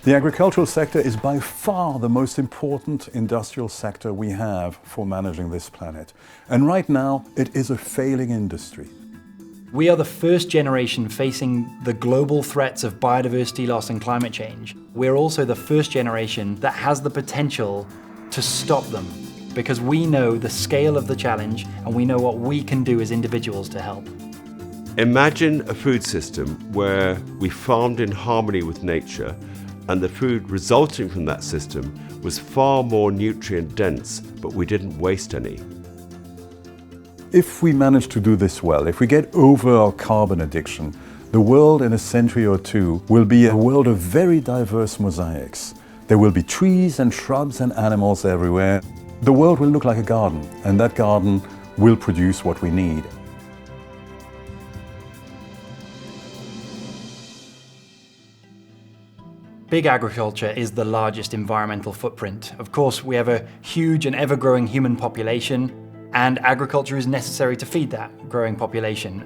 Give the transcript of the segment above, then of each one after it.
The agricultural sector is by far the most important industrial sector we have for managing this planet. And right now, it is a failing industry. We are the first generation facing the global threats of biodiversity loss and climate change. We're also the first generation that has the potential to stop them, because we know the scale of the challenge and we know what we can do as individuals to help. Imagine a food system where we farmed in harmony with nature, and the food resulting from that system was far more nutrient dense, but we didn't waste any. If we manage to do this well, if we get over our carbon addiction, the world in a century or two will be a world of very diverse mosaics. There will be trees and shrubs and animals everywhere. The world will look like a garden, and that garden will produce what we need. Big agriculture is the largest environmental footprint. Of course, we have a huge and ever-growing human population, and agriculture is necessary to feed that growing population.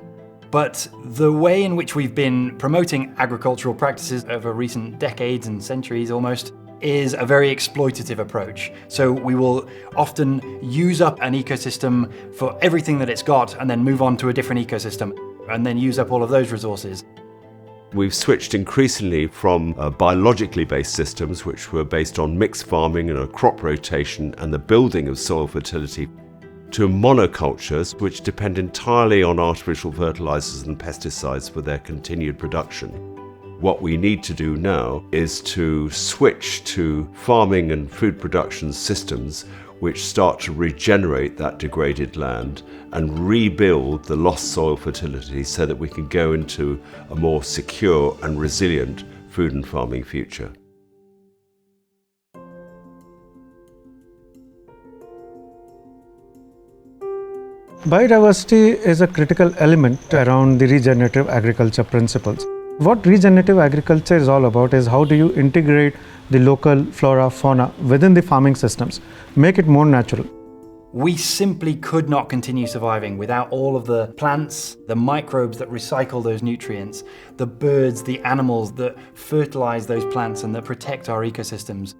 But the way in which we've been promoting agricultural practices over recent decades and centuries almost is a very exploitative approach. So we will often use up an ecosystem for everything that it's got and then move on to a different ecosystem and then use up all of those resources. We've switched increasingly from biologically based systems, which were based on mixed farming and a crop rotation and the building of soil fertility, to monocultures, which depend entirely on artificial fertilizers and pesticides for their continued production. What we need to do now is to switch to farming and food production systems which start to regenerate that degraded land and rebuild the lost soil fertility so that we can go into a more secure and resilient food and farming future. Biodiversity is a critical element around the regenerative agriculture principles. What regenerative agriculture is all about is how do you integrate the local flora, fauna within the farming systems, make it more natural. We simply could not continue surviving without all of the plants, the microbes that recycle those nutrients, the birds, the animals that fertilize those plants and that protect our ecosystems.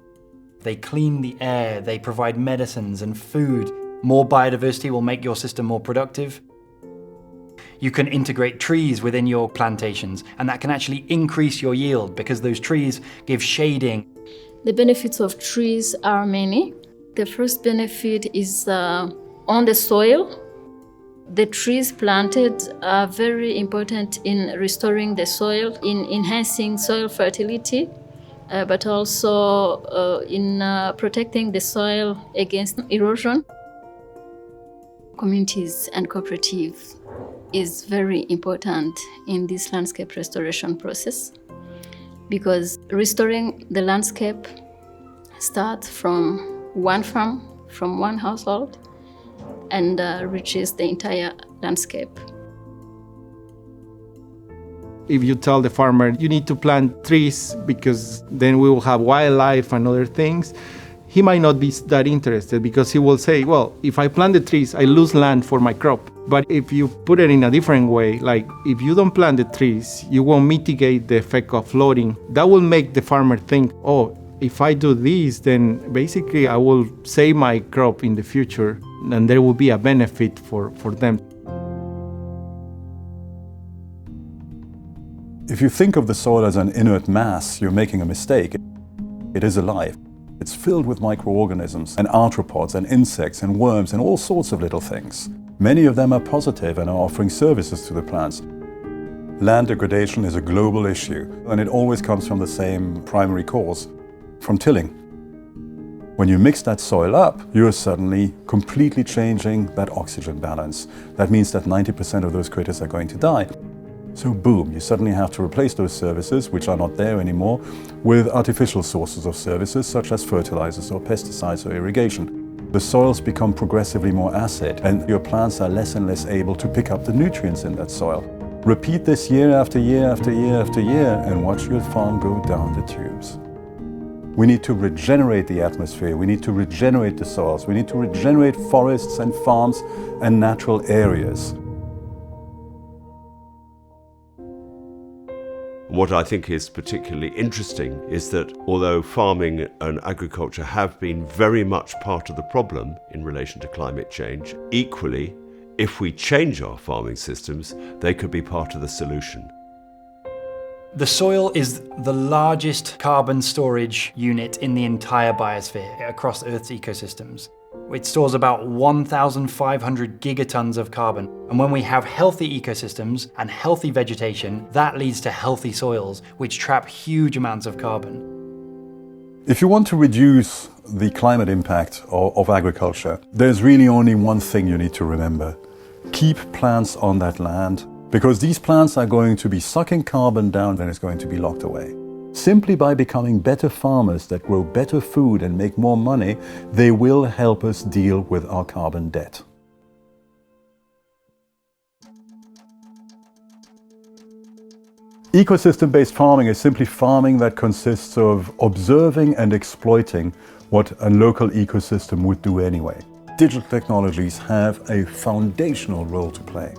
They clean the air, they provide medicines and food. More biodiversity will make your system more productive. You can integrate trees within your plantations, and that can actually increase your yield because those trees give shading. The benefits of trees are many. The first benefit is on the soil. The trees planted are very important in restoring the soil, in enhancing soil fertility, but also in protecting the soil against erosion. Communities and cooperatives is very important in this landscape restoration process, because restoring the landscape starts from one farm, from one household, and reaches the entire landscape. If you tell the farmer, you need to plant trees because then we will have wildlife and other things, he might not be that interested, because he will say, well, if I plant the trees, I lose land for my crop. But if you put it in a different way, like if you don't plant the trees, you won't mitigate the effect of flooding. That will make the farmer think, oh, if I do this, then basically I will save my crop in the future, and there will be a benefit for them. If you think of the soil as an inert mass, you're making a mistake. It is alive. It's filled with microorganisms and arthropods and insects and worms and all sorts of little things. Many of them are positive and are offering services to the plants. Land degradation is a global issue, and it always comes from the same primary cause, from tilling. When you mix that soil up, you're suddenly completely changing that oxygen balance. That means that 90% of those critters are going to die. So boom, you suddenly have to replace those services, which are not there anymore, with artificial sources of services such as fertilizers or pesticides or irrigation. The soils become progressively more acid, and your plants are less and less able to pick up the nutrients in that soil. Repeat this year after year after year after year, and watch your farm go down the tubes. We need to regenerate the atmosphere, we need to regenerate the soils, we need to regenerate forests and farms and natural areas. What I think is particularly interesting is that although farming and agriculture have been very much part of the problem in relation to climate change, equally, if we change our farming systems, they could be part of the solution. The soil is the largest carbon storage unit in the entire biosphere across Earth's ecosystems. It stores about 1,500 gigatons of carbon. And when we have healthy ecosystems and healthy vegetation, that leads to healthy soils, which trap huge amounts of carbon. If you want to reduce the climate impact of agriculture, there's really only one thing you need to remember. Keep plants on that land, because these plants are going to be sucking carbon down and it's going to be locked away. Simply by becoming better farmers that grow better food and make more money, they will help us deal with our carbon debt. Ecosystem-based farming is simply farming that consists of observing and exploiting what a local ecosystem would do anyway. Digital technologies have a foundational role to play.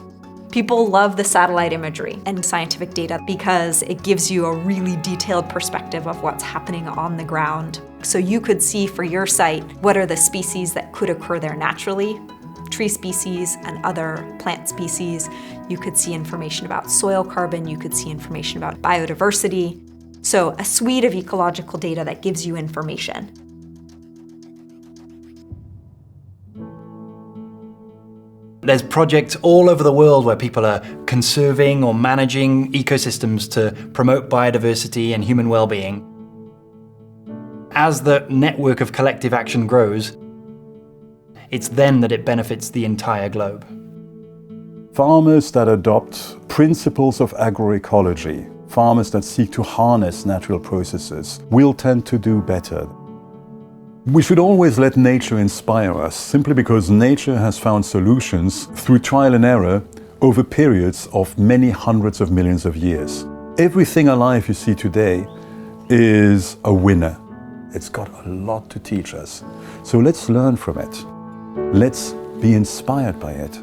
People love the satellite imagery and scientific data because it gives you a really detailed perspective of what's happening on the ground. So you could see for your site what are the species that could occur there naturally, tree species and other plant species. You could see information about soil carbon, you could see information about biodiversity. So a suite of ecological data that gives you information. There's projects all over the world where people are conserving or managing ecosystems to promote biodiversity and human well-being. As the network of collective action grows, it's then that it benefits the entire globe. Farmers that adopt principles of agroecology, farmers that seek to harness natural processes, will tend to do better. We should always let nature inspire us, simply because nature has found solutions through trial and error over periods of many hundreds of millions of years. Everything alive you see today is a winner. It's got a lot to teach us. So let's learn from it. Let's be inspired by it.